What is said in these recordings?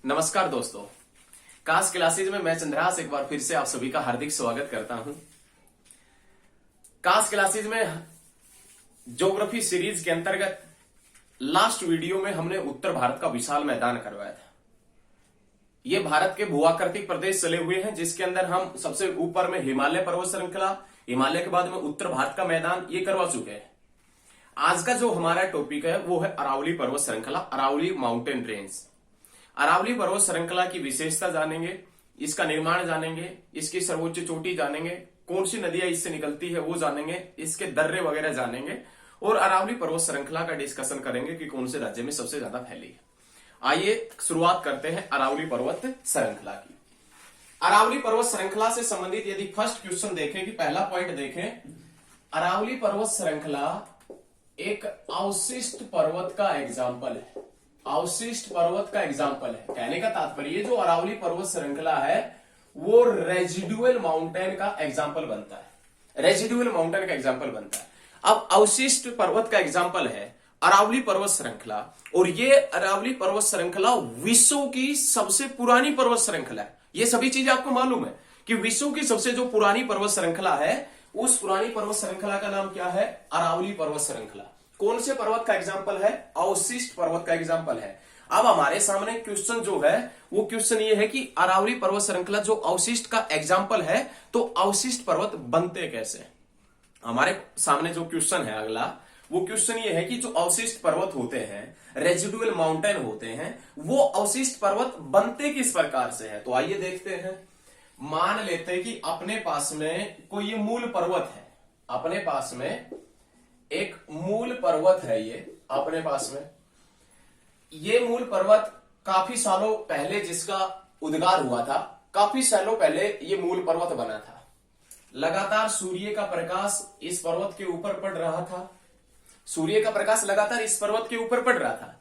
नमस्कार दोस्तों, cast classes में मैं चंद्रहास एक बार फिर से आप सभी का हार्दिक स्वागत करता हूं। कास्ट क्लासेज में ज्योग्राफी सीरीज के अंतर्गत लास्ट वीडियो में हमने उत्तर भारत का विशाल मैदान करवाया था। ये भारत के भूआकृतिक प्रदेश चले हुए हैं, जिसके अंदर हम सबसे ऊपर में हिमालय पर्वत श्रृंखला, हिमालय के बाद में उत्तर भारत का मैदान ये करवा चुके हैं। आज का जो हमारा टॉपिक है वो है अरावली पर्वत श्रृंखला, अरावली माउंटेन रेंज। अरावली पर्वत श्रृंखला की विशेषता जानेंगे, इसका निर्माण जानेंगे, इसकी सर्वोच्च चोटी जानेंगे, कौन सी नदियां इससे निकलती है वो जानेंगे, इसके दर्रे वगैरह जानेंगे और अरावली पर्वत श्रृंखला का डिस्कशन करेंगे कि कौन से राज्य में सबसे ज्यादा फैली है। आइए शुरुआत करते हैं अरावली पर्वत श्रृंखला की। अरावली पर्वत श्रृंखला से संबंधित यदि फर्स्ट क्वेश्चन देखें कि पहला पॉइंट देखें, अरावली पर्वत श्रृंखला एक अवशिष्ट पर्वत का एग्जाम्पल है। अवशिष्ट पर्वत का एग्जाम्पल है, कहने का तात्पर्य जो अरावली पर्वत श्रृंखला है वो रेजिडुअल माउंटेन का एग्जाम्पल बनता है, रेजिडुअल माउंटेन का एग्जाम्पल बनता है। अब अवशिष्ट पर्वत का एग्जाम्पल है अरावली पर्वत श्रृंखला, और ये अरावली पर्वत श्रृंखला विश्व की सबसे पुरानी पर्वत श्रृंखला है। ये सभी चीजें आपको मालूम है कि विश्व की सबसे जो पुरानी पर्वत श्रृंखला है, उस पुरानी पर्वत श्रृंखला का नाम क्या है? अरावली पर्वत श्रृंखला। कौन से पर्वत का एग्जाम्पल है? अवशिष्ट पर्वत का एग्जाम्पल है। अब हमारे सामने क्वेश्चन जो है वो क्वेश्चन ये है कि अरावली पर्वत श्रृंखला जो अवशिष्ट का एग्जाम्पल है, तो अवशिष्ट पर्वत बनते कैसे? हमारे सामने जो क्वेश्चन है अगला, वो क्वेश्चन ये है कि जो अवशिष्ट पर्वत होते हैं, रेजिडुअल माउंटेन होते हैं, वो अवशिष्ट पर्वत बनते किस प्रकार से है? तो आइए देखते हैं। मान लेते हैं कि अपने पास में कोई ये मूल पर्वत है, अपने पास में एक मूल पर्वत है, ये अपने पास में ये मूल पर्वत काफी सालों पहले जिसका उद्गार हुआ था, काफी सालों पहले ये मूल पर्वत बना था। लगातार सूर्य का प्रकाश इस पर्वत के ऊपर पड़ रहा था, सूर्य का प्रकाश लगातार इस पर्वत के ऊपर पड़ रहा था।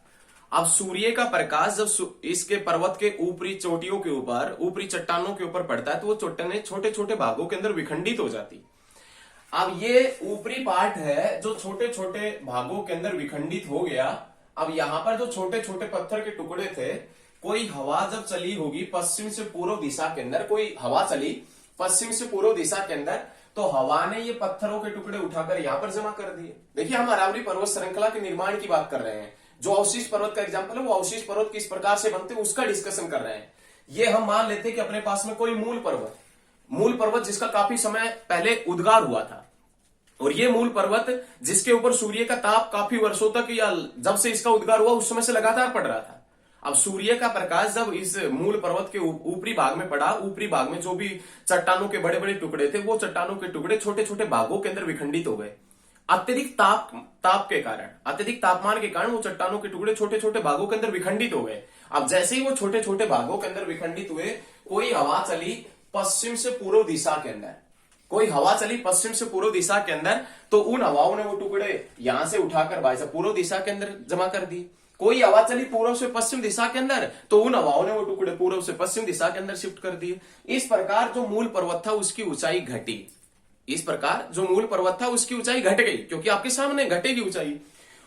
अब सूर्य का प्रकाश जब इसके पर्वत के ऊपरी चोटियों के ऊपर, ऊपरी चट्टानों के ऊपर पड़ता है, तो वो चट्टानें छोटे छोटे भागों के अंदर विखंडित हो जाती। अब ये ऊपरी पार्ट है जो छोटे छोटे भागों के अंदर विखंडित हो गया। अब यहां पर जो छोटे छोटे पत्थर के टुकड़े थे, कोई हवा जब चली होगी पश्चिम से पूर्व दिशा के अंदर, कोई हवा चली पश्चिम से पूर्व दिशा के अंदर, तो हवा ने ये पत्थरों के टुकड़े उठाकर यहां पर जमा कर दिए। देखिए, हम अरावली पर्वत श्रृंखला के निर्माण की बात कर रहे हैं। जो अवशिष्ट पर्वत का एग्जाम्पल है, वो अवशिष्ट पर्वत किस प्रकार से बनते हैं उसका डिस्कशन कर रहे हैं। ये हम मान लेते हैं कि अपने पास में कोई मूल पर्वत जिसका काफी समय पहले उद्गार हुआ था, और ये मूल पर्वत जिसके ऊपर सूर्य का ताप काफी वर्षों तक या जब से इसका उद्गार हुआ उस समय से लगातार पड़ रहा था। अब सूर्य का प्रकाश जब इस मूल पर्वत के ऊपरी भाग में पड़ा, ऊपरी भाग में जो भी चट्टानों के बड़े बड़े टुकड़े थे, वो चट्टानों के टुकड़े छोटे छोटे भागों के अंदर विखंडित हो गए। अत्यधिक ताप के कारण, अत्यधिक तापमान के कारण वो चट्टानों के टुकड़े छोटे छोटे भागों के अंदर विखंडित हो गए। अब जैसे ही वो छोटे छोटे भागों के अंदर विखंडित हुए, कोई हवा चली पश्चिम से पूर्व दिशा के अंदर, कोई हवा चली पश्चिम से पूर्व दिशा के अंदर, तो उन हवाओं ने वो टुकड़े यहां से उठाकर भाई साहब पूर्व दिशा के अंदर जमा कर दी। कोई हवा चली पूर्व से पश्चिम दिशा के अंदर, तो उन हवाओं ने वो टुकड़े पूर्व से पश्चिम दिशा के अंदर शिफ्ट कर दिए। इस प्रकार जो मूल पर्वत था उसकी ऊंचाई घटी। इस प्रकार जो मूल पर्वत था उसकी ऊंचाई घट गई, क्योंकि आपके सामने घटेगी ऊंचाई।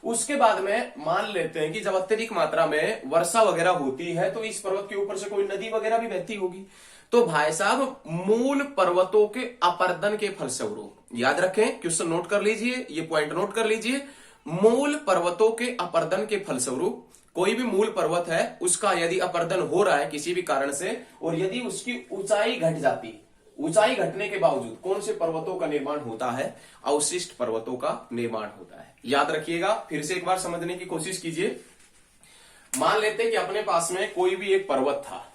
उसके बाद में मान लेते हैं कि जब अत्यधिक मात्रा में वर्षा वगैरह होती है, तो इस पर्वत के ऊपर से कोई नदी वगैरह भी बहती होगी। तो भाई साहब, मूल पर्वतों के अपर्दन के फलस्वरूप, याद रखें, क्वेश्चन नोट कर लीजिए, ये पॉइंट नोट कर लीजिए। मूल पर्वतों के अपर्दन के फलस्वरूप कोई भी मूल पर्वत है उसका यदि अपर्दन हो रहा है किसी भी कारण से, और यदि उसकी ऊंचाई घट जाती, ऊंचाई घटने के बावजूद कौन से पर्वतों का निर्माण होता है? अवशिष्ट पर्वतों का निर्माण होता है। याद रखिएगा, फिर से एक बार समझने की कोशिश कीजिए। मान लेते हैं कि अपने पास में कोई भी एक पर्वत था,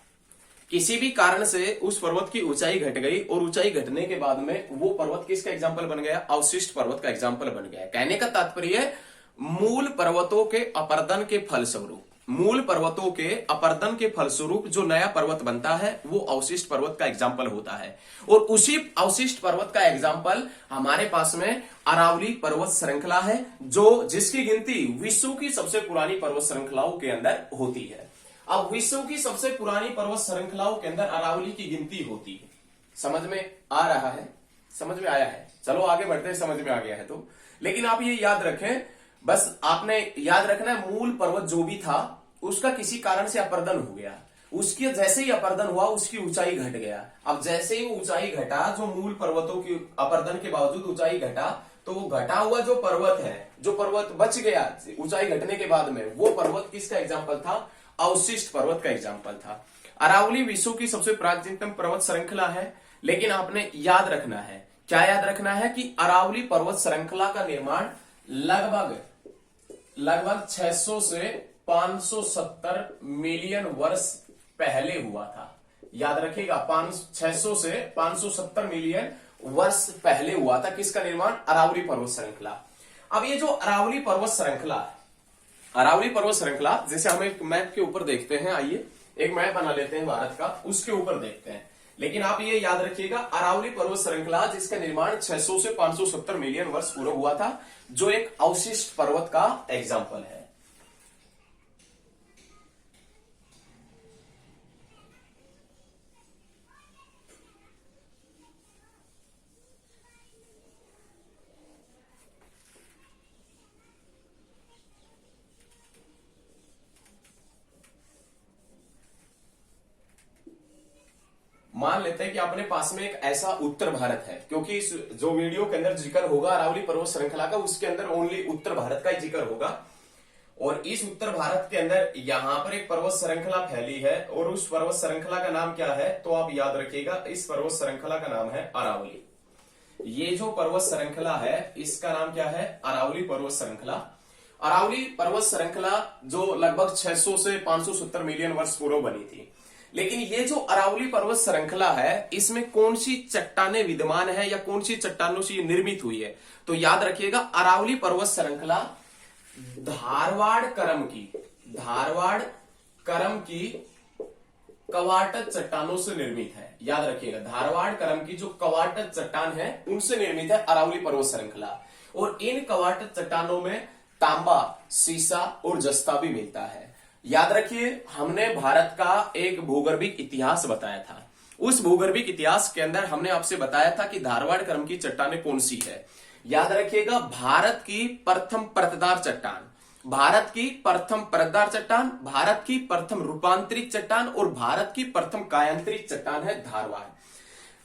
किसी भी कारण से उस पर्वत की ऊंचाई घट गई, और ऊंचाई घटने के बाद में वो पर्वत किसका एग्जाम्पल बन गया? अवशिष्ट पर्वत का एग्जाम्पल बन गया। कहने का तात्पर्य मूल पर्वतों के अपर्दन के फलस्वरूप, मूल पर्वतों के अपर्दन के फलस्वरूप जो नया पर्वत बनता है वो अवशिष्ट पर्वत का एग्जाम्पल होता है। और उसी अवशिष्ट पर्वत का एग्जाम्पल हमारे पास में अरावली पर्वत श्रृंखला है, जो जिसकी गिनती विश्व की सबसे पुरानी पर्वत श्रृंखलाओं के अंदर होती है। अब विश्व की सबसे पुरानी पर्वत श्रृंखलाओं के अंदर अरावली की गिनती होती है। समझ में आ रहा है? समझ में आया है? चलो आगे बढ़ते हैं, समझ में आ गया है तो। लेकिन आप ये याद रखें, बस आपने याद रखना है, मूल पर्वत जो भी था उसका किसी कारण से अपर्दन हो गया, उसकी जैसे ही अपर्दन हुआ उसकी ऊंचाई घट गया। अब जैसे ही ऊंचाई घटा, जो मूल पर्वतों की अपर्दन के बावजूद ऊंचाई घटा, तो वो घटा हुआ जो पर्वत है, जो पर्वत बच गया ऊंचाई घटने के बाद में, वो पर्वत किसका एग्जाम्पल था? अवशिष्ट पर्वत का एग्जाम्पल था। अरावली विश्व की सबसे प्राचीनतम पर्वत श्रृंखला है, लेकिन आपने याद रखना है, क्या याद रखना है कि अरावली पर्वत श्रृंखला का निर्माण लगभग 600 से 570 मिलियन वर्ष पहले हुआ था। याद रखिएगा, 600 से 570 मिलियन वर्ष पहले हुआ था। किसका निर्माण? अरावली पर्वत श्रृंखला। अब ये जो अरावली पर्वत श्रृंखला, जैसे हम एक मैप के ऊपर देखते हैं, आइए एक मैप बना लेते हैं भारत का, उसके ऊपर देखते हैं। लेकिन आप ये याद रखिएगा, अरावली पर्वत श्रृंखला जिसका निर्माण 600 से 570 मिलियन वर्ष पूर्व हुआ था, जो एक अवशिष्ट पर्वत का एग्जाम्पल है। मान लेते हैं कि अपने पास में एक ऐसा उत्तर भारत है, क्योंकि इस जो वीडियो के अंदर जिक्र होगा अरावली पर्वत श्रृंखला का, उसके अंदर ओनली उत्तर भारत का ही जिक्र होगा। और इस उत्तर भारत के अंदर यहां पर एक पर्वत श्रृंखला फैली है, और उस पर्वत श्रृंखला का नाम क्या है? तो आप याद रखिएगा, इस पर्वत श्रृंखला का नाम है अरावली। ये जो पर्वत श्रृंखला है, इसका नाम क्या है? अरावली पर्वत श्रृंखला। अरावली पर्वत श्रृंखला जो लगभग 600 से 570 मिलियन वर्ष पूर्व बनी थी। लेकिन ये जो अरावली पर्वत श्रृंखला है, इसमें कौन सी चट्टानें विद्यमान है या कौन सी चट्टानों से निर्मित हुई है? तो याद रखिएगा, अरावली पर्वत श्रृंखला धारवाड़ करम की कवाटत चट्टानों से निर्मित है। याद रखिएगा, धारवाड़ करम की जो कवाटत चट्टान है, उनसे निर्मित है अरावली पर्वत श्रृंखला। और इन कवाटत चट्टानों में तांबा, सीसा और जस्ता भी मिलता है। याद रखिए, हमने भारत का एक भूगर्भिक इतिहास बताया था। उस भूगर्भिक इतिहास के अंदर हमने आपसे बताया था कि धारवाड़ क्रम की चट्टानें कौन सी है। याद रखिएगा, भारत की प्रथम परतदार चट्टान, भारत की प्रथम परतदार चट्टान, भारत की प्रथम रूपांतरित चट्टान और भारत की प्रथम कायांतरित चट्टान है धारवाड़।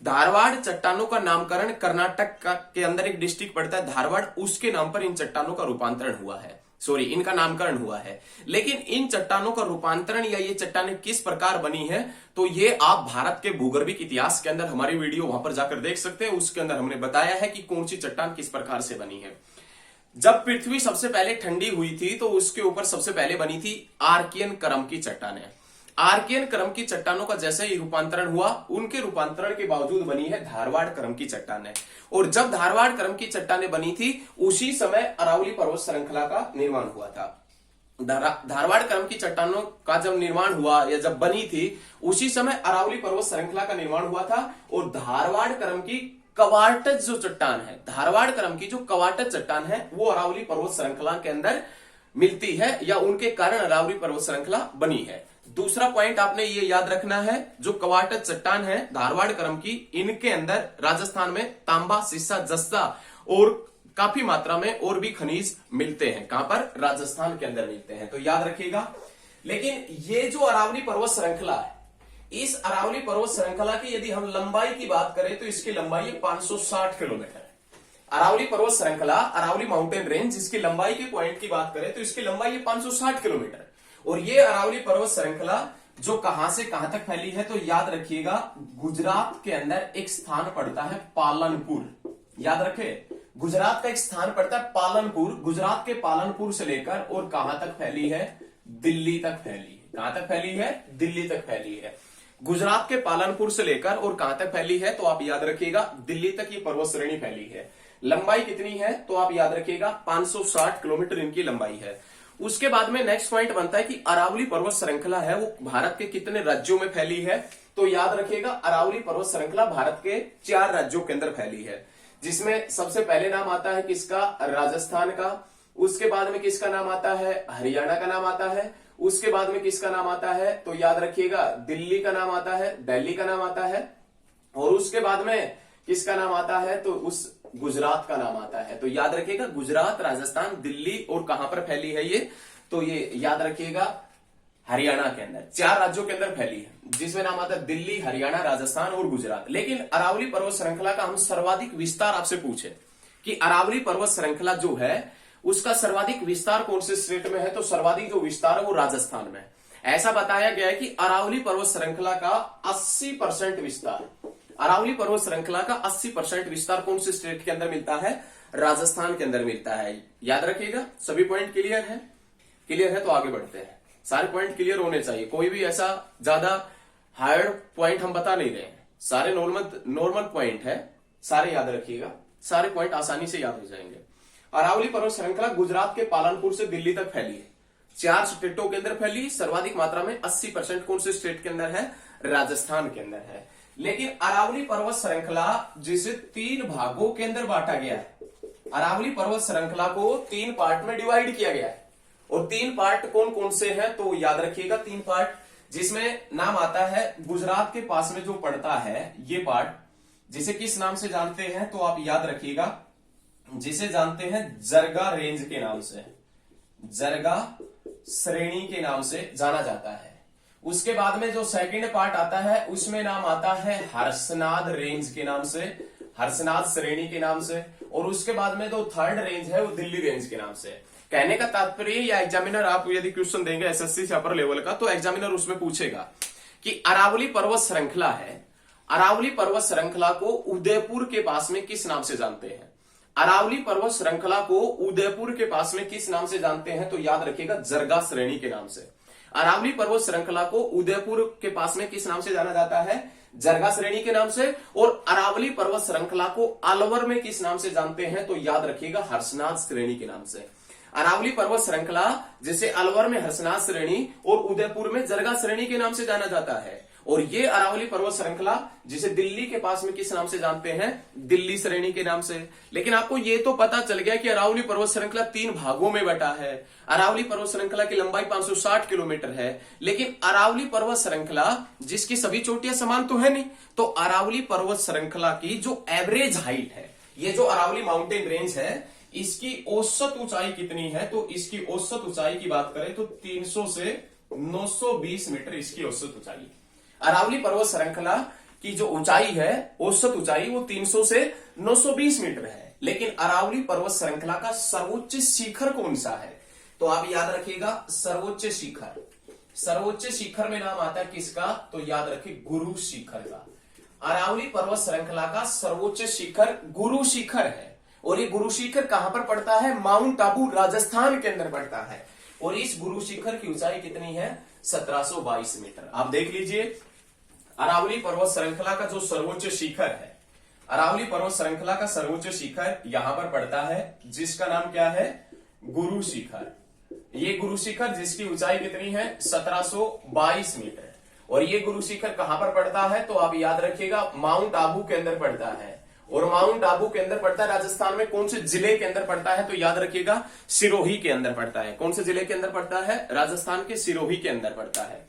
धारवाड़ चट्टानों का नामकरण कर्नाटक के अंदर एक डिस्ट्रिक्ट पड़ता है धारवाड़, उसके नाम पर इन चट्टानों का रूपांतरण हुआ है, इनका नामकरण हुआ है। लेकिन इन चट्टानों का रूपांतरण या ये चट्टानें किस प्रकार बनी है, तो ये आप भारत के भूगर्भिक इतिहास के अंदर हमारी वीडियो वहां पर जाकर देख सकते हैं। उसके अंदर हमने बताया है कि कौन सी चट्टान किस प्रकार से बनी है। जब पृथ्वी सबसे पहले ठंडी हुई थी, तो उसके ऊपर सबसे पहले बनी थी आर्कियन क्रम की चट्टानें। आर्कियन क्रम की चट्टानों का जैसे ही रूपांतरण हुआ, उनके रूपांतरण के बावजूद बनी है धारवाड़ क्रम की चट्टानें। और जब धारवाड़ क्रम की चट्टानें बनी थी, उसी समय अरावली पर्वत श्रृंखला का निर्माण हुआ था। धारवाड़ क्रम की चट्टानों का जब निर्माण हुआ या जब बनी थी, उसी समय अरावली पर्वत श्रृंखला का निर्माण हुआ था। और धारवाड़ क्रम की कवाटत जो चट्टान है, धारवाड़ क्रम की जो कवाटत चट्टान है, वो अरावली पर्वत श्रृंखला के अंदर मिलती है, या उनके कारण अरावली पर्वत श्रृंखला बनी है। दूसरा पॉइंट आपने ये याद रखना है, जो कवाटत चट्टान है धारवाड़ क्रम की, इनके अंदर राजस्थान में तांबा, सीसा, जस्ता और काफी मात्रा में और भी खनिज मिलते हैं। कहां पर? राजस्थान के अंदर मिलते हैं, तो याद रखिएगा। लेकिन ये जो अरावली पर्वत श्रृंखला है, इस अरावली पर्वत श्रृंखला की यदि हम लंबाई की बात करें, तो इसकी लंबाई है 560 किलोमीटर। अरावली पर्वत श्रृंखला, अरावली माउंटेन रेंज, इसकी लंबाई के पॉइंट की बात करें तो इसकी लंबाई है 560 किलोमीटर। और ये अरावली पर्वत श्रृंखला जो कहां से कहां तक फैली है, तो याद रखिएगा, गुजरात के अंदर एक स्थान पड़ता है पालनपुर। याद रखे, गुजरात का एक स्थान पड़ता है पालनपुर। गुजरात के पालनपुर से लेकर और कहां तक फैली है? दिल्ली तक फैली है। कहां तक फैली है? दिल्ली तक फैली है। गुजरात के पालनपुर से लेकर और कहां तक फैली है, तो आप याद रखिएगा, दिल्ली तक ये पर्वत श्रेणी फैली है। लंबाई कितनी है, तो आप याद रखिएगा 560 किलोमीटर इनकी लंबाई है। उसके बाद में नेक्स्ट पॉइंट बनता है कि अरावली पर्वत श्रृंखला है वो भारत के कितने राज्यों में फैली है, तो याद रखिएगा, अरावली पर्वत श्रृंखला भारत के 4 राज्यों के अंदर फैली है, जिसमें सबसे पहले नाम आता है किसका? राजस्थान का। उसके बाद में किसका नाम आता है? हरियाणा का नाम आता है। उसके बाद में किसका नाम आता है, तो याद रखिएगा, दिल्ली का नाम आता है, दिल्ली का नाम आता है। और उसके बाद में किसका नाम आता है, तो उस गुजरात का नाम आता है। तो याद रखिएगा, गुजरात, राजस्थान, दिल्ली और कहां पर फैली है ये, तो ये याद रखिएगा, हरियाणा के अंदर, 4 राज्यों के अंदर फैली है, जिसमें नाम आता है दिल्ली, हरियाणा, राजस्थान और गुजरात। लेकिन अरावली पर्वत श्रृंखला का हम सर्वाधिक विस्तार आपसे पूछे कि अरावली पर्वत श्रृंखला जो है उसका सर्वाधिक विस्तार कौन से स्टेट में है, तो सर्वाधिक जो विस्तार है वो राजस्थान में है। ऐसा बताया गया है कि अरावली पर्वत श्रृंखला का 80% विस्तार, अरावली पर्वत श्रृंखला का 80% विस्तार कौन से स्टेट के अंदर मिलता है, राजस्थान के अंदर मिलता है। याद रखिएगा, सभी पॉइंट क्लियर है? क्लियर है तो आगे बढ़ते हैं। सारे पॉइंट क्लियर होने चाहिए, कोई भी ऐसा ज्यादा हार्ड पॉइंट हम बता नहीं रहे हैं, सारे नॉर्मल पॉइंट है, सारे याद रखिएगा, सारे पॉइंट आसानी से याद हो जाएंगे। अरावली पर्वत श्रृंखला गुजरात के पालनपुर से दिल्ली तक फैली है, 4 स्टेटों के अंदर फैली, सर्वाधिक मात्रा में 80% कौन से स्टेट के अंदर है, राजस्थान के अंदर है। लेकिन अरावली पर्वत श्रृंखला जिसे 3 भागों के अंदर बांटा गया है, अरावली पर्वत श्रृंखला को 3 पार्ट में डिवाइड किया गया है, और 3 पार्ट कौन कौन से हैं, तो याद रखिएगा 3 पार्ट, जिसमें नाम आता है गुजरात के पास में जो पड़ता है ये पार्ट, जिसे किस नाम से जानते हैं, तो आप याद रखिएगा, जिसे जानते हैं जरगा रेंज के नाम से, जरगा श्रेणी के नाम से जाना जाता है। उसके बाद में जो सेकंड पार्ट आता है उसमें नाम आता है हर्षनाद रेंज के नाम से, हर्षनाद श्रेणी के नाम से, और उसके बाद में जो थर्ड रेंज है वो दिल्ली रेंज के नाम से। कहने का तात्पर्य, या एग्जामिनर आप यदि क्वेश्चन देंगे एसएससी से अपर लेवल का, तो एग्जामिनर उसमें पूछेगा कि अरावली पर्वत श्रृंखला है, अरावली पर्वत श्रृंखला को उदयपुर के पास में किस नाम से जानते हैं, अरावली पर्वत श्रृंखला को उदयपुर के पास में किस नाम से जानते हैं, तो याद रखिएगा जरगा श्रेणी के नाम से। अरावली पर्वत श्रृंखला को उदयपुर के पास में किस नाम से जाना जाता है, जरगा श्रेणी के नाम से। और अरावली पर्वत श्रृंखला को अलवर में किस नाम से जानते हैं, तो याद रखिएगा हर्षनाद श्रेणी के नाम से। अरावली पर्वत श्रृंखला जिसे अलवर में हर्षनाद श्रेणी और उदयपुर में जरगा श्रेणी के नाम से जाना जाता है। और ये अरावली पर्वत श्रृंखला जिसे दिल्ली के पास में किस नाम से जानते हैं, दिल्ली श्रेणी के नाम से। लेकिन आपको ये तो पता चल गया कि अरावली पर्वत श्रृंखला 3 भागों में बटा है। अरावली पर्वत श्रृंखला की लंबाई 560 किलोमीटर है, लेकिन अरावली पर्वत श्रृंखला जिसकी सभी चोटियां समान तो है नहीं, तो अरावली पर्वत श्रृंखला की जो एवरेज हाइट है, ये जो अरावली माउंटेन रेंज है, इसकी औसत ऊंचाई कितनी है, तो इसकी औसत ऊंचाई की बात करें तो 300 से 920 मीटर इसकी औसत ऊंचाई। अरावली पर्वत श्रृंखला की जो ऊंचाई है, औसत ऊंचाई, वो 300 से 920 मीटर है। लेकिन अरावली पर्वत श्रृंखला का सर्वोच्च शिखर कौन सा है, तो आप याद रखिएगा सर्वोच्च शिखर, सर्वोच्च शिखर में नाम आता है किसका, तो याद रखिए गुरु शिखर का। अरावली पर्वत श्रृंखला का सर्वोच्च शिखर गुरु शिखर है, और ये गुरु शिखर कहां पर पड़ता है, माउंट आबू राजस्थान के अंदर पड़ता है। और इस गुरु शिखर की ऊंचाई कितनी है, 1722 मीटर। आप देख लीजिए अरावली पर्वत श्रृंखला का जो सर्वोच्च शिखर है, अरावली पर्वत श्रृंखला का सर्वोच्च शिखर यहां पर पड़ता है, जिसका नाम क्या है, गुरु शिखर। ये गुरु शिखर जिसकी ऊंचाई कितनी है, 1722 मीटर। और ये गुरु शिखर कहां पर पड़ता है, तो आप याद रखिएगा माउंट आबू के अंदर पड़ता है। और माउंट आबू के अंदर पड़ता है राजस्थान में, कौन से जिले के अंदर पड़ता है, तो याद रखिएगा सिरोही के अंदर पड़ता है। कौन से जिले के अंदर पड़ता है, राजस्थान के सिरोही के अंदर पड़ता है।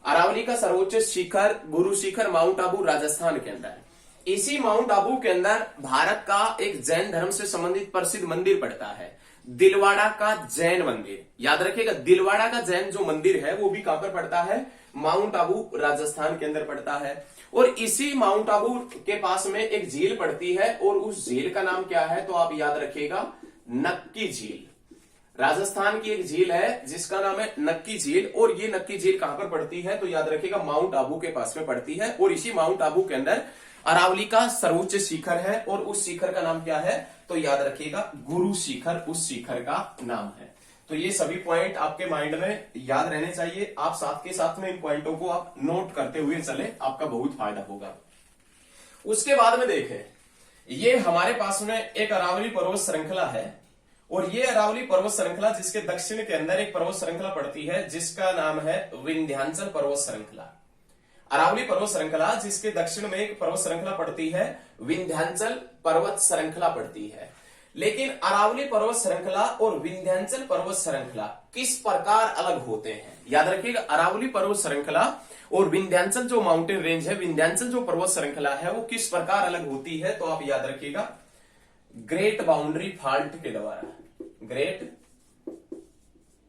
अरावली का सर्वोच्च शिखर गुरु शिखर माउंट आबू राजस्थान के अंदर है। इसी माउंट आबू के अंदर भारत का एक जैन धर्म से संबंधित प्रसिद्ध मंदिर पड़ता है, दिलवाड़ा का जैन मंदिर। याद रखिएगा दिलवाड़ा का जैन जो मंदिर है वो भी कहां पर पड़ता है, माउंट आबू राजस्थान के अंदर पड़ता है। और इसी माउंट आबू के पास में एक झील पड़ती है, और उस झील का नाम क्या है, तो आप याद रखिएगा नक्की झील। राजस्थान की एक झील है जिसका नाम है नक्की झील, और ये नक्की झील कहां पर पड़ती है, तो याद रखिएगा माउंट आबू के पास में पड़ती है। और इसी माउंट आबू के अंदर अरावली का सर्वोच्च शिखर है, और उस शिखर का नाम क्या है, तो याद रखिएगा गुरु शिखर उस शिखर का नाम है। तो ये सभी पॉइंट आपके माइंड में याद रहने चाहिए। आप साथ के साथ में इन पॉइंटों को आप नोट करते हुए चले, आपका बहुत फायदा होगा। उसके बाद में देखें, ये हमारे पास में एक अरावली पर्वत श्रृंखला है, और ये अरावली पर्वत श्रृंखला जिसके दक्षिण के अंदर एक पर्वत श्रृंखला पड़ती है जिसका नाम है विंध्याचल पर्वत श्रृंखला। अरावली पर्वत श्रृंखला जिसके दक्षिण में एक पर्वत श्रृंखला पड़ती है, विंध्याचल पर्वत श्रृंखला पड़ती है। लेकिन अरावली पर्वत श्रृंखला और विंध्याचल पर्वत श्रृंखला किस प्रकार अलग होते हैं, याद रखिएगा अरावली पर्वत श्रृंखला और विंध्याचल जो माउंटेन रेंज है, विंध्याचल जो पर्वत श्रृंखला है, वो किस प्रकार अलग होती है, तो आप याद रखिएगा ग्रेट बाउंड्री फॉल्ट के द्वारा, ग्रेट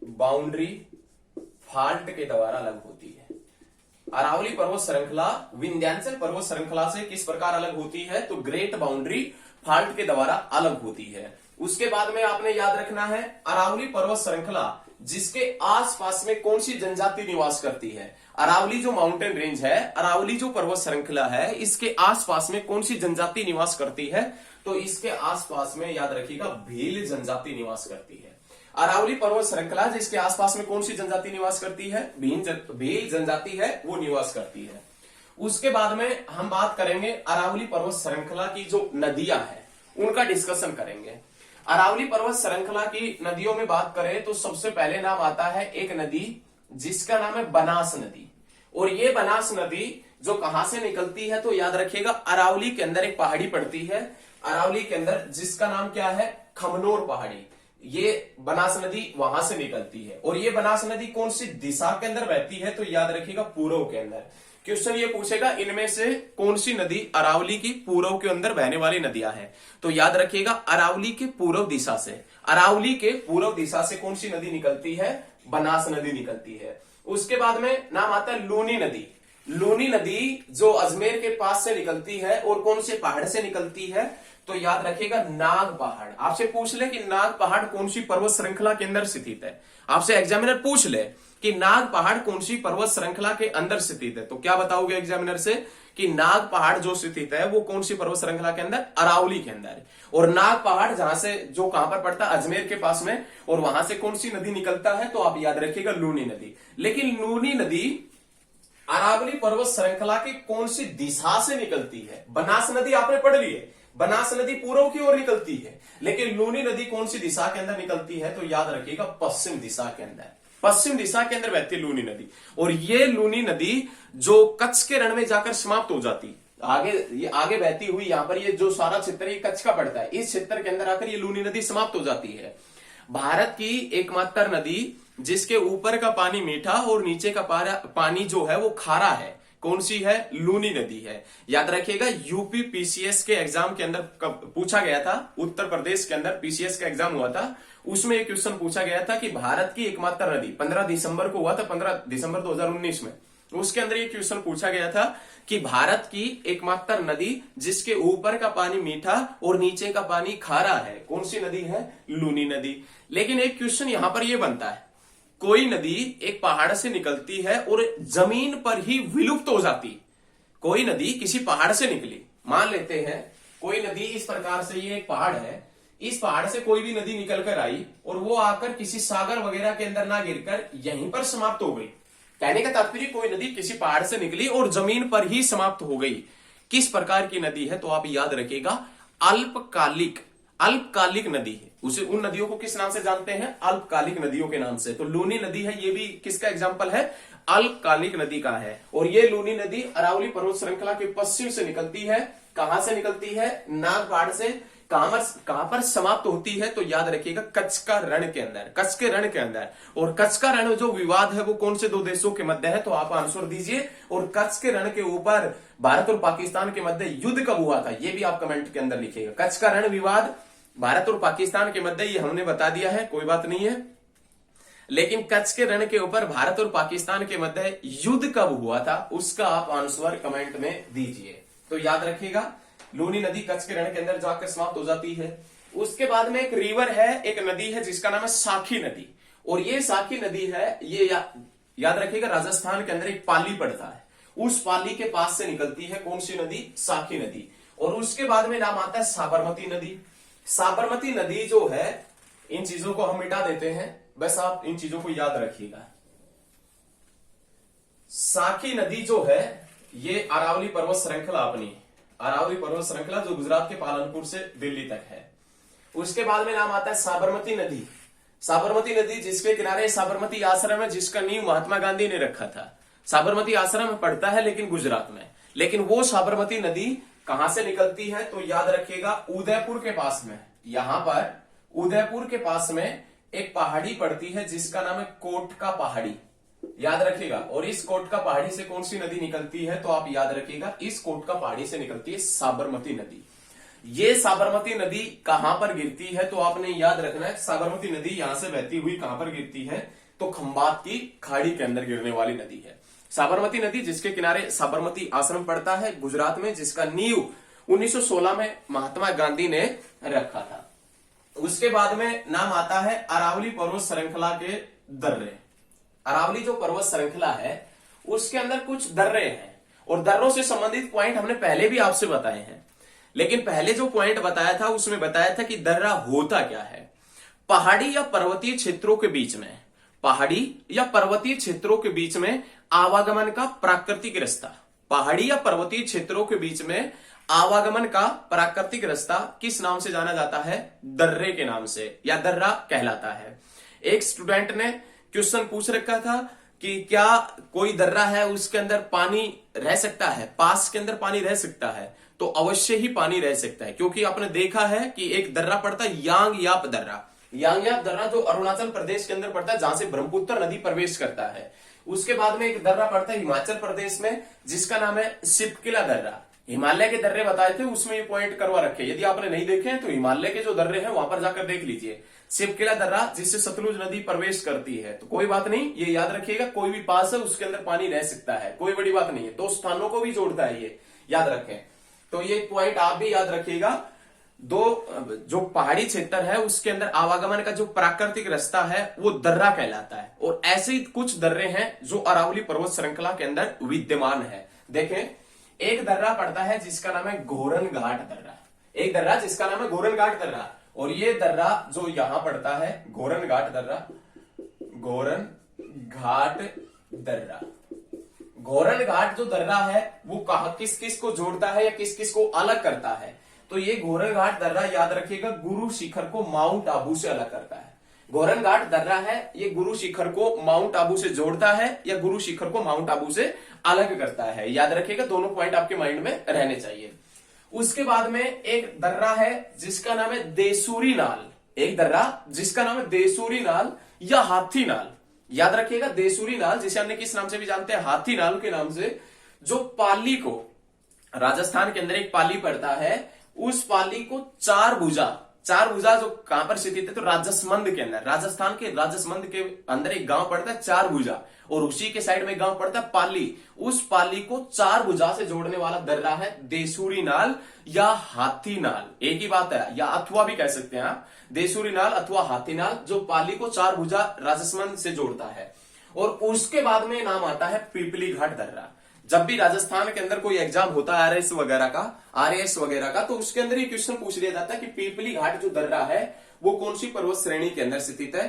बाउंड्री फाल्ट के द्वारा अलग होती है। अरावली पर्वत श्रृंखला विंध्याचल पर्वत श्रृंखला से किस प्रकार अलग होती है? तो ग्रेट बाउंड्री फाल्ट के द्वारा अलग होती है। उसके बाद में आपने याद रखना है अरावली पर्वत श्रृंखला जिसके आसपास में कौन सी जनजाति निवास करती है। अरावली जो माउंटेन रेंज है, अरावली जो पर्वत श्रृंखला है, इसके आसपास में कौन सी जनजाति निवास करती है? तो इसके आसपास में याद रखिएगा भील जनजाति निवास करती है। अरावली पर्वत श्रृंखला जिसके आसपास में कौन सी जनजाति निवास करती है? भील जनजाति है वो निवास करती है। उसके बाद में हम बात करेंगे अरावली पर्वत श्रृंखला की जो नदियां हैं उनका डिस्कशन करेंगे। अरावली पर्वत श्रृंखला की नदियों में बात करें तो सबसे पहले नाम आता है एक नदी जिसका नाम है बनास नदी। और ये बनास नदी जो कहां से निकलती है? तो याद रखिएगा अरावली के अंदर एक पहाड़ी पड़ती है, अरावली के अंदर, जिसका नाम क्या है? खमनोर पहाड़ी। ये बनास नदी वहां से निकलती है। और ये बनास नदी कौन सी दिशा के अंदर बहती है? तो याद रखिएगा पूर्व के अंदर। क्वेश्चन ये पूछेगा इनमें से कौन सी नदी अरावली की पूर्व के अंदर बहने वाली नदियां हैं? तो याद रखिएगा अरावली के पूर्व दिशा से, अरावली के पूर्व दिशा से कौन सी नदी निकलती है? बनास नदी निकलती है। उसके बाद में नाम आता है लूनी नदी। लूनी नदी जो अजमेर के पास से निकलती है और कौन से पहाड़ से निकलती है? तो याद रखिएगा नाग पहाड़। आपसे पूछ ले कि नाग पहाड़ कौन सी पर्वत श्रृंखला के अंदर स्थित है, आपसे एग्जामिनर पूछ ले कि नाग पहाड़ कौन सी पर्वत श्रृंखला के अंदर स्थित है, तो क्या बताओगे एग्जामिनर से कि नाग पहाड़ जो स्थित है वो कौन सी पर्वत श्रृंखला के अंदर? अरावली के अंदर। और नाग पहाड़ जहां से जो कहां पर पड़ता है? अजमेर के पास में। और वहां से कौन सी नदी निकलता है? तो आप याद रखिएगा लूनी नदी। लेकिन लूनी नदी अरावली पर्वत श्रृंखला की कौन सी दिशा से निकलती है? बनास नदी आपने पढ़ ली है, बनास नदी पूर्व की ओर निकलती है, लेकिन लूनी नदी कौन सी दिशा के अंदर निकलती है? तो याद रखिएगा पश्चिम दिशा के अंदर, पश्चिम दिशा के अंदर बहती है लूनी नदी। और ये लूनी नदी जो कच्छ के रण में जाकर समाप्त हो जाती, ये आगे बहती हुई, यहां पर ये जो सारा क्षेत्र ये कच्छ का पड़ता है, इस क्षेत्र के अंदर आकर ये लूनी नदी समाप्त हो जाती है। भारत की एकमात्र नदी जिसके ऊपर का पानी मीठा और नीचे का पानी जो है वो खारा है, कौन सी है? लूनी नदी है। याद रखिएगा यूपी पीसीएस के एग्जाम के अंदर पूछा गया था, उत्तर प्रदेश के अंदर पीसीएस का एग्जाम हुआ था, उसमें एक क्वेश्चन पूछा गया था कि भारत की एकमात्र नदी, 15 दिसंबर को हुआ था, 15 दिसंबर 2019 में, उसके अंदर ये क्वेश्चन पूछा गया था कि भारत की एकमात्र नदी जिसके ऊपर का पानी मीठा और नीचे का पानी खारा है, कौन सी नदी है? लूनी नदी। लेकिन एक क्वेश्चन यहां पर यह बनता है, कोई नदी एक पहाड़ से निकलती है और जमीन पर ही विलुप्त हो जाती, कोई नदी किसी पहाड़ से निकली, मान लेते हैं कोई नदी इस प्रकार से, ये एक पहाड़ है, इस पहाड़ से कोई भी नदी निकल कर आई और वो आकर किसी सागर वगैरह के अंदर ना गिरकर यहीं पर समाप्त हो गई। कहने का तात्पर्य कोई नदी किसी पहाड़ से निकली और जमीन पर ही समाप्त हो गई। किस प्रकार की नदी है? तो आप याद रखिएगा अल्पकालिक नदी है। उसे उन नदियों को किस नाम से जानते हैं? अल्पकालिक नदियों के नाम से। तो लूनी नदी है, ये भी किसका एग्जांपल है? अल्पकालिक नदी का है। और ये लूनी नदी अरावली पर्वत श्रृंखला के पश्चिम से निकलती है। कहां से निकलती है? नाग पहाड़ से। कहां पर समाप्त होती है? तो याद रखिएगा कच्छ का रण के अंदर, कच्छ के रण के अंदर। और कच्छ का रण जो विवाद है वो कौन से दो देशों के मध्य है? तो आप आंसर दीजिए। और कच्छ के रण के ऊपर भारत और पाकिस्तान के मध्य युद्ध कब हुआ था, ये भी आप कमेंट के अंदर लिखिएगा। कच्छ का रण विवाद भारत और पाकिस्तान के मध्य, ये हमने बता दिया है, कोई बात नहीं है। लेकिन कच्छ के रण के ऊपर भारत और पाकिस्तान के मध्य युद्ध कब हुआ था, उसका आप आंसर कमेंट में दीजिए। तो याद रखिएगा लूनी नदी कच्छ के रण के अंदर जाकर समाप्त हो जाती है। उसके बाद में एक रिवर है, एक नदी है जिसका नाम है साखी नदी। और ये साखी नदी है, ये याद रखिएगा राजस्थान के अंदर एक पाली पड़ता है, उस पाली के पास से निकलती है कौन सी नदी? साखी नदी। और उसके बाद में नाम आता है साबरमती नदी। साबरमती नदी जो है, इन चीजों को हम मिटा देते हैं, बस आप इन चीजों को याद रखिएगा। साखी नदी जो है ये अरावली पर्वत श्रृंखला, अपनी अरावली पर्वत श्रृंखला जो गुजरात के पालनपुर से दिल्ली तक है। उसके बाद में नाम आता है साबरमती नदी। साबरमती नदी जिसके किनारे साबरमती आश्रम है, जिसका नींव महात्मा गांधी ने रखा था। साबरमती आश्रम पड़ता है लेकिन गुजरात में। लेकिन वो साबरमती नदी कहां से निकलती है? तो याद रखिएगा उदयपुर के पास में, यहां पर उदयपुर के पास में एक पहाड़ी पड़ती है जिसका नाम है कोटका पहाड़ी, याद रखिएगा। और इस कोटका पहाड़ी से कौन सी नदी निकलती है? तो आप याद रखिएगा इस कोटका पहाड़ी से निकलती है साबरमती नदी। ये साबरमती नदी कहां पर गिरती है? तो आपने याद रखना है साबरमती नदी यहां से बहती हुई कहां पर गिरती है? तो खंबात की खाड़ी के अंदर गिरने वाली नदी है। साबरमती नदी जिसके किनारे साबरमती आश्रम पड़ता है गुजरात में, जिसका नींव 1916 में महात्मा गांधी ने रखा था। उसके बाद में नाम आता है अरावली पर्वत श्रृंखला के दर्रे। अरावली जो पर्वत श्रृंखला है उसके अंदर कुछ दर्रे हैं, और दर्रों से संबंधित पॉइंट हमने पहले भी आपसे बताए हैं। लेकिन पहले जो पॉइंट बताया था उसमें बताया था कि दर्रा होता क्या है। पहाड़ी या पर्वतीय क्षेत्रों के बीच में, पहाड़ी या पर्वतीय क्षेत्रों के बीच में आवागमन का प्राकृतिक रास्ता, पहाड़ी या पर्वतीय क्षेत्रों के बीच में आवागमन का प्राकृतिक रास्ता किस नाम से जाना जाता है? दर्रे के नाम से, या दर्रा कहलाता है। एक स्टूडेंट ने क्वेश्चन पूछ रखा था कि क्या कोई दर्रा है उसके अंदर पानी रह सकता है, पास के अंदर पानी रह सकता है? तो अवश्य ही पानी रह सकता है, क्योंकि आपने देखा है कि एक दर्रा पड़ता है यांगयाप दर्रा। यांगयाप दर्रा जो अरुणाचल प्रदेश के अंदर पड़ता है, जहां से ब्रह्मपुत्र नदी प्रवेश करता है। उसके बाद में एक दर्रा पड़ता है हिमाचल प्रदेश में जिसका नाम है सिपकिला दर्रा। हिमालय के दर्रे बताए थे उसमें ये पॉइंट करवा रखे, यदि आपने नहीं देखे हैं तो हिमालय के जो दर्रे हैं वहां पर जाकर देख लीजिए। सिपकिला दर्रा जिससे सतलुज नदी प्रवेश करती है। तो कोई बात नहीं, ये याद रखिएगा, कोई भी पास है उसके अंदर पानी रह सकता है, कोई बड़ी बात नहीं है। दो स्थानों को भी जोड़ता है, ये याद रखें। तो ये पॉइंट आप भी याद रखिएगा। दो जो पहाड़ी क्षेत्र है उसके अंदर आवागमन का जो प्राकृतिक रास्ता है वो दर्रा कहलाता है, और ऐसे ही कुछ दर्रे हैं जो अरावली पर्वत श्रृंखला के अंदर विद्यमान है। देखें, एक दर्रा पड़ता है जिसका नाम है घोरन घाट दर्रा, एक दर्रा जिसका नाम है घोरन घाट दर्रा, और ये दर्रा जो यहां पड़ता है घोरन घाट दर्रा, घोरन घाट दर्रा। घोरन घाट जो दर्रा है वो कहा किस किस को जोड़ता है या किस किस को अलग करता है? तो ये घोरन घाट दर्रा याद रखिएगा गुरु शिखर को माउंट आबू से अलग करता है। घोरन घाट दर्रा है ये गुरु शिखर को माउंट आबू से जोड़ता है या गुरु शिखर को माउंट आबू से अलग करता है, याद रखिएगा। दोनों पॉइंट आपके माइंड में रहने चाहिए। उसके बाद में एक दर्रा है जिसका नाम है देसूरी नाल, एक दर्रा जिसका नाम है देसूरी नाल या हाथी नाल, याद रखिएगा। देसूरी नाल जिसे हमने किस नाम से भी जानते हैं, हाथी नाल के नाम से, जो पाली को, राजस्थान के अंदर एक पाली पड़ता है, उस पाली को चार भुजा जो कहां पर स्थित है? तो राजसमंद के अंदर, राजस्थान के राजसमंद के अंदर एक गांव पड़ता है चार भुजा, और उसी के साइड में गांव पड़ता है पाली। उस पाली को चार भुजा से जोड़ने वाला दर्रा है देसूरी नाल या हाथी नाल, एक ही बात है, या अथवा भी कह सकते हैं आप, देसूरी नाल अथवा हाथी नाल, जो पाली को चार भुजा राजसमंद से जोड़ता है। और उसके बाद में नाम आता है पीपली घाट दर्रा। जब भी राजस्थान के अंदर कोई एग्जाम होता है आरएस वगैरह का, तो उसके अंदर ये क्वेश्चन पूछ लिया जाता है कि पीपली घाट जो दर्रा है वो कौन सी पर्वत श्रेणी के अंदर स्थित है?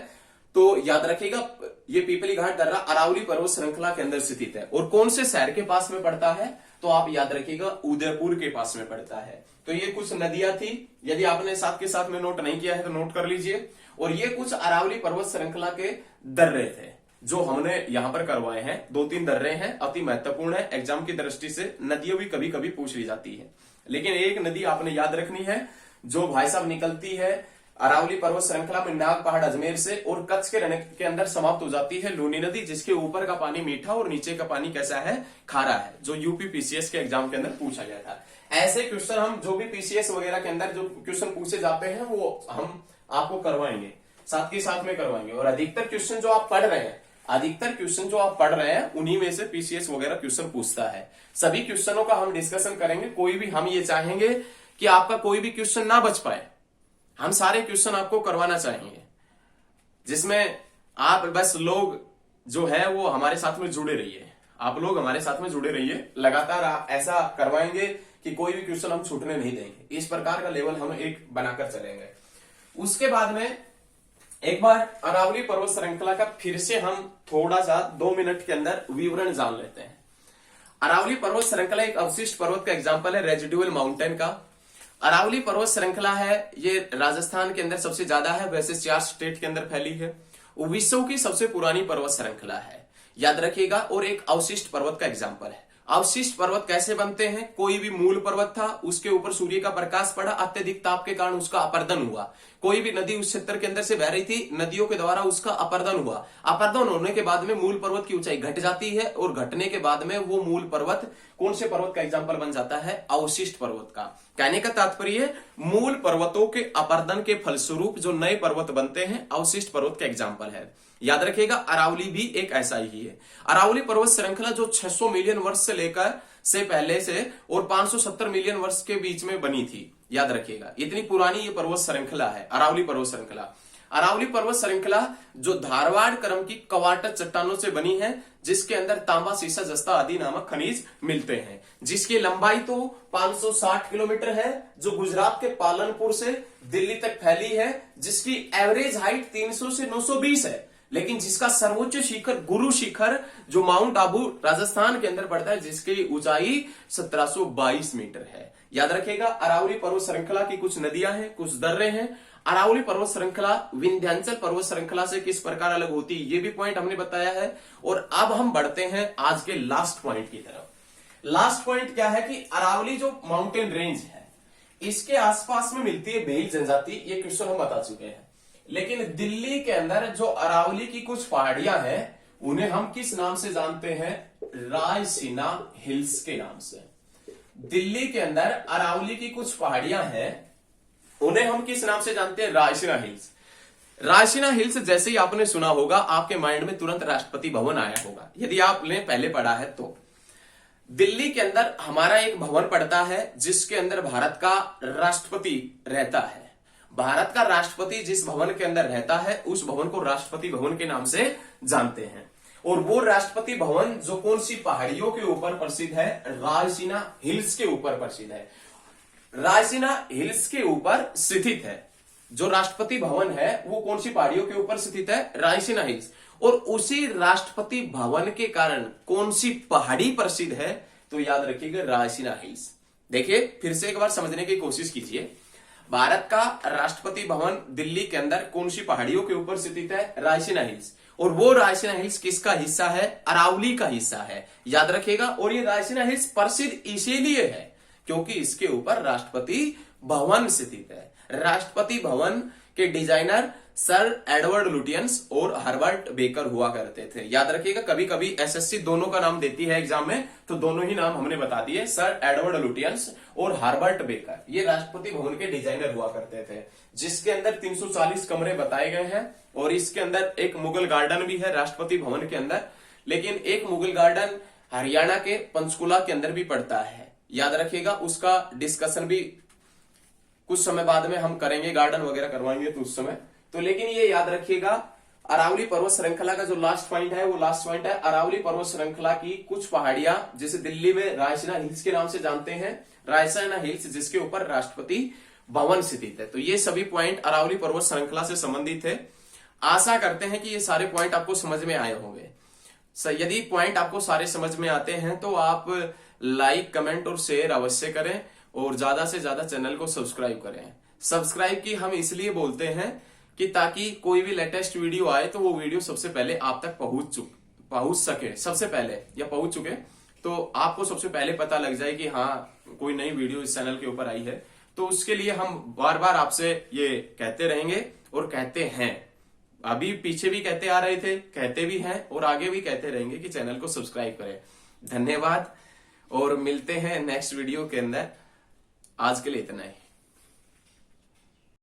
तो याद रखिएगा ये पीपली घाट दर्रा अरावली पर्वत श्रृंखला के अंदर स्थित है, और कौन से शहर के पास में पड़ता है? तो आप याद रखिएगा उदयपुर के पास में पड़ता है। तो ये कुछ नदियां थी, यदि आपने साथ के साथ में नोट नहीं किया है तो नोट कर लीजिए। और ये कुछ अरावली पर्वत श्रृंखला के दर्रे थे जो हमने यहां पर करवाए हैं। दो तीन दर्रे हैं, अति महत्वपूर्ण है, एग्जाम की दृष्टि से नदियां भी कभी कभी पूछ ली जाती है। लेकिन एक नदी आपने याद रखनी है जो भाई साहब निकलती है अरावली पर्वत श्रृंखला में नाग पहाड़ अजमेर से और कच्छ के रण के अंदर समाप्त हो जाती है, लूनी नदी, जिसके ऊपर का पानी मीठा और नीचे का पानी कैसा है? खारा है, जो यूपी पीसीएस के एग्जाम के अंदर पूछा गया था। ऐसे क्वेश्चन हम जो भी पीसीएस वगैरह के अंदर जो क्वेश्चन पूछे जाते हैं वो हम आपको करवाएंगे, साथ के साथ में करवाएंगे। और अधिकतर क्वेश्चन जो आप पढ़ रहे हैं उन्हीं में से पीसीएस वगैरह क्वेश्चन पूछता है। सभी क्वेश्चनों का हम डिस्कशन करेंगे, कोई भी, हम ये चाहेंगे कि आपका कोई भी क्वेश्चन ना बच पाए, हम सारे क्वेश्चन आपको करवाना चाहेंगे, जिसमें आप बस लोग जो है वो हमारे साथ में जुड़े रहिए, आप लोग हमारे साथ में जुड़े रहिए, लगातार ऐसा करवाएंगे कि कोई भी क्वेश्चन हम छूटने नहीं देंगे। इस प्रकार का लेवल हम एक बनाकर चलेंगे। उसके बाद में एक बार अरावली पर्वत श्रृंखला का फिर से हम थोड़ा सा 2 मिनट के अंदर विवरण जान लेते हैं। अरावली पर्वत श्रृंखला एक अवशिष्ट पर्वत का एग्जाम्पल है, रेजिडुअल माउंटेन का। अरावली पर्वत श्रृंखला है ये राजस्थान के अंदर सबसे ज्यादा है, वैसे 4 स्टेट के अंदर फैली है। विश्व की सबसे पुरानी पर्वत श्रृंखला है, याद रखिएगा। और एक अवशिष्ट पर्वत का एग्जाम्पल है। अवशिष्ट पर्वत कैसे बनते हैं? कोई भी मूल पर्वत था, उसके ऊपर सूर्य का प्रकाश पड़ा, अत्यधिक ताप के कारण उसका अपर्दन हुआ। कोई भी नदी उस क्षेत्र के अंदर से बह रही थी, नदियों के द्वारा उसका अपर्दन हुआ। अपर्दन होने के बाद में मूल पर्वत की ऊंचाई घट जाती है, और घटने के बाद में वो मूल पर्वत कौन से पर्वत का एग्जाम्पल बन जाता है? अवशिष्ट पर्वत का। कहने का तात्पर्य मूल पर्वतों के अपर्दन के फलस्वरूप जो नए पर्वत बनते हैं, अवशिष्ट पर्वत का एग्जाम्पल है। याद रखिएगा, अरावली भी एक ऐसा ही है। अरावली पर्वत श्रृंखला जो 600 मिलियन वर्ष से लेकर से पहले से और 570 मिलियन वर्ष के बीच में बनी थी। याद रखिएगा, इतनी पुरानी ये पर्वत श्रृंखला है अरावली पर्वत श्रृंखला। अरावली पर्वत श्रृंखला जो धारवाड़ क्रम की कवाटत चट्टानों से बनी है, जिसके अंदर तांबा, सीसा, जस्ता आदि नामक खनिज मिलते हैं, जिसकी लंबाई तो 560 किलोमीटर है, जो गुजरात के पालनपुर से दिल्ली तक फैली है, जिसकी एवरेज हाइट 300 से 920 है, लेकिन जिसका सर्वोच्च शिखर गुरु शिखर जो माउंट आबू राजस्थान के अंदर पड़ता है, जिसकी ऊंचाई 1722 मीटर है। याद रखिएगा, अरावली पर्वत श्रृंखला की कुछ नदियां हैं, कुछ दर्रे हैं। अरावली पर्वत श्रृंखला विंध्याचल पर्वत श्रृंखला से किस प्रकार अलग होती है, ये भी पॉइंट हमने बताया है। और अब हम बढ़ते हैं आज के लास्ट पॉइंट की तरफ। लास्ट पॉइंट क्या है कि अरावली जो माउंटेन रेंज है, इसके आसपास में मिलती है भेल जनजाति, ये क्वेश्चन हम बता चुके हैं। लेकिन दिल्ली के अंदर जो अरावली की कुछ पहाड़ियां हैं, उन्हें हम किस नाम से जानते हैं? रायसीना हिल्स के नाम से। दिल्ली के अंदर अरावली की कुछ पहाड़ियां हैं, उन्हें हम किस नाम से जानते हैं? रायसीना हिल्स। रायसीना हिल्स जैसे ही आपने सुना होगा, आपके माइंड में तुरंत राष्ट्रपति भवन आया होगा, यदि आपने पहले पढ़ा है तो। दिल्ली के अंदर हमारा एक भवन पड़ता है, जिसके अंदर भारत का राष्ट्रपति रहता है। भारत का राष्ट्रपति जिस भवन के अंदर रहता है, उस भवन को राष्ट्रपति भवन के नाम से जानते हैं। और वो राष्ट्रपति भवन जो कौन सी पहाड़ियों के ऊपर प्रसिद्ध है? रायसीना हिल्स के ऊपर प्रसिद्ध है। रायसीना हिल्स के ऊपर स्थित है जो राष्ट्रपति भवन है, वो कौन सी पहाड़ियों के ऊपर स्थित है? रायसीना हिल्स। और उसी राष्ट्रपति भवन के कारण कौन सी पहाड़ी प्रसिद्ध है? तो याद रखिएगा, रायसीना हिल्स। देखिए, फिर से एक बार समझने की कोशिश कीजिए। भारत का राष्ट्रपति भवन दिल्ली के अंदर कौन सी पहाड़ियों के ऊपर स्थित है? रायसीना हिल्स। और वो रायसीना हिल्स किसका हिस्सा है? अरावली का हिस्सा है, याद रखिएगा। और ये रायसीना हिल्स प्रसिद्ध इसीलिए है क्योंकि इसके ऊपर राष्ट्रपति भवन स्थित है। राष्ट्रपति भवन के डिजाइनर सर एडवर्ड लुटियंस और हर्बर्ट बेकर हुआ करते थे। याद रखिएगा, कभी कभी एसएससी दोनों का नाम देती है एग्जाम में, तो दोनों ही नाम हमने बता दिए, सर एडवर्ड लुटियंस और हर्बर्ट बेकर। ये राष्ट्रपति भवन के डिजाइनर हुआ करते थे, जिसके अंदर 340 कमरे बताए गए हैं। और इसके अंदर एक मुगल गार्डन भी है राष्ट्रपति भवन के अंदर, लेकिन एक मुगल गार्डन हरियाणा के पंचकुला के अंदर भी पड़ता है। याद रखिएगा, उसका डिस्कशन भी कुछ समय बाद में हम करेंगे, गार्डन वगैरह करवाएंगे तो उस समय। तो लेकिन ये याद रखिएगा, अरावली पर्वत श्रृंखला का जो लास्ट पॉइंट है, वो लास्ट पॉइंट है अरावली पर्वत श्रृंखला की कुछ पहाड़ियां, जिसे दिल्ली में रायसीना हिल्स के नाम से जानते हैं। रायसीना हिल्स जिसके ऊपर राष्ट्रपति भवन स्थित है। तो ये सभी पॉइंट अरावली पर्वत श्रृंखला से संबंधित है। आशा करते हैं कि ये सारे पॉइंट आपको समझ में आए होंगे। यदि पॉइंट आपको सारे समझ में आते हैं तो आप लाइक, कमेंट और शेयर अवश्य करें, और ज्यादा से ज्यादा चैनल को सब्सक्राइब करें। सब्सक्राइब की हम इसलिए बोलते हैं कि ताकि कोई भी लेटेस्ट वीडियो आए तो वो वीडियो सबसे पहले आप तक पहुंच सके, सबसे पहले या पहुंच चुके, तो आपको सबसे पहले पता लग जाए कि हाँ, कोई नई वीडियो इस चैनल के ऊपर आई है। तो उसके लिए हम बार बार आपसे ये कहते रहेंगे और कहते हैं, अभी पीछे भी कहते आ रहे थे, कहते भी हैं और आगे भी कहते रहेंगे कि चैनल को सब्सक्राइब करें। धन्यवाद, और मिलते हैं नेक्स्ट वीडियो के अंदर। आज के लिए इतना ही।